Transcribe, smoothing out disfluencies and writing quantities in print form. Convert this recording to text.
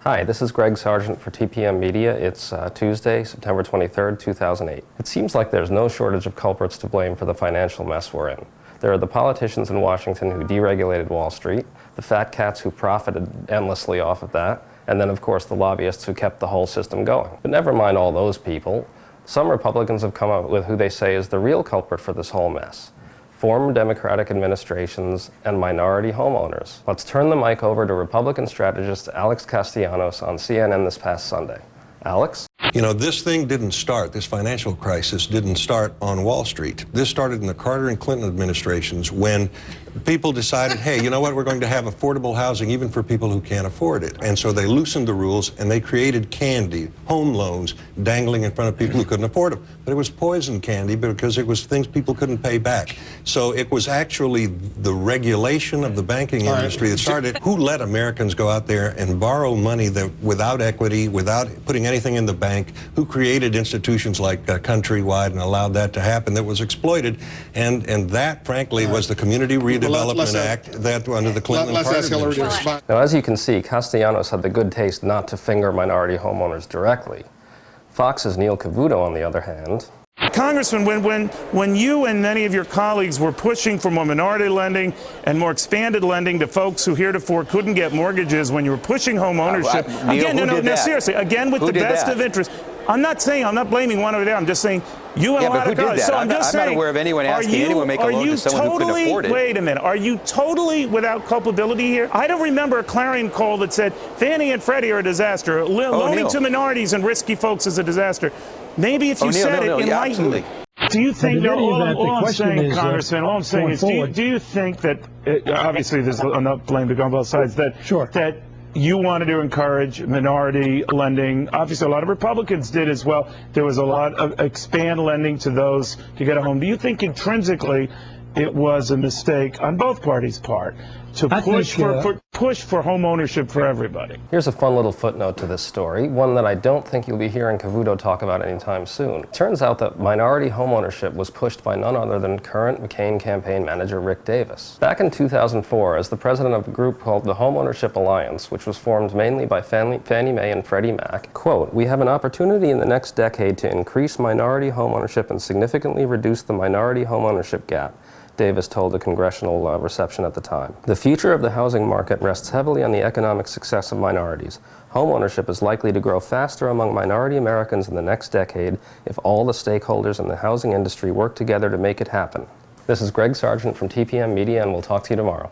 Hi, this is Greg Sargent for TPM Media. It's Tuesday, September 23rd, 2008. It seems like there's no shortage of culprits to blame for the financial mess we're in. There are the politicians in Washington who deregulated Wall Street, the fat cats who profited endlessly off of that, and then of course the lobbyists who kept the whole system going. But never mind all those people. Some Republicans have come up with who they say is the real culprit for this whole mess. Former Democratic administrations and minority homeowners. Let's turn the mic over to Republican strategist Alex Castellanos on CNN this past Sunday. Alex? You know, this thing didn't start, this financial crisis didn't start on Wall Street. This started in the Carter and Clinton administrations when people decided, hey, you know what, we're going to have affordable housing even for people who can't afford it. And so they loosened the rules and they created candy, home loans, dangling in front of people who couldn't afford them. But it was poison candy because it was things people couldn't pay back. So it was actually the regulation of the banking industry that started. Who let Americans go out there and borrow money that without equity, without putting anything in the bank? Who created institutions like Countrywide and allowed that to happen that was exploited? And that, frankly, was the Community Redevelopment Act that under the Clinton and Carter administration. Now, as you can see, Castellanos had the good taste not to finger minority homeowners directly. Fox's Neil Cavuto, on the other hand. Congressman, when you and many of your colleagues were pushing for more minority lending and more expanded lending to folks who heretofore couldn't get mortgages, when you were pushing home ownership, seriously, again with the best of interest. I'm not blaming one over there. I'm just saying you and a lot of colleagues. So I'm just saying, I'm not aware of anyone asking anyone to make a loan to someone who couldn't afford it. Wait a minute. Are you totally without culpability here? I don't remember a clarion call that said Fannie and Freddie are a disaster. Loaning to minorities and risky folks is a disaster. Maybe if you said it, enlighten me. Do you think, all I'm saying, Congressman, all I'm saying is, do you think that, obviously there's enough blame to go on both sides, that you wanted to encourage minority lending? Obviously a lot of Republicans did as well. There was a lot of expand lending to those to get a home. Do you think intrinsically it was a mistake on both parties' part to push for home ownership for everybody? Here's a fun little footnote to this story, one that I don't think you'll be hearing Cavuto talk about anytime soon. It turns out that minority home ownership was pushed by none other than current McCain campaign manager Rick Davis. Back in 2004, as the president of a group called the Homeownership Alliance, which was formed mainly by Fannie Mae and Freddie Mac, quote, "We have an opportunity in the next decade to increase minority home ownership and significantly reduce the minority home ownership gap," Davis told a congressional reception at the time. "The future of the housing market rests heavily on the economic success of minorities. Home ownership is likely to grow faster among minority Americans in the next decade if all the stakeholders in the housing industry work together to make it happen." This is Greg Sargent from TPM Media, and we'll talk to you tomorrow.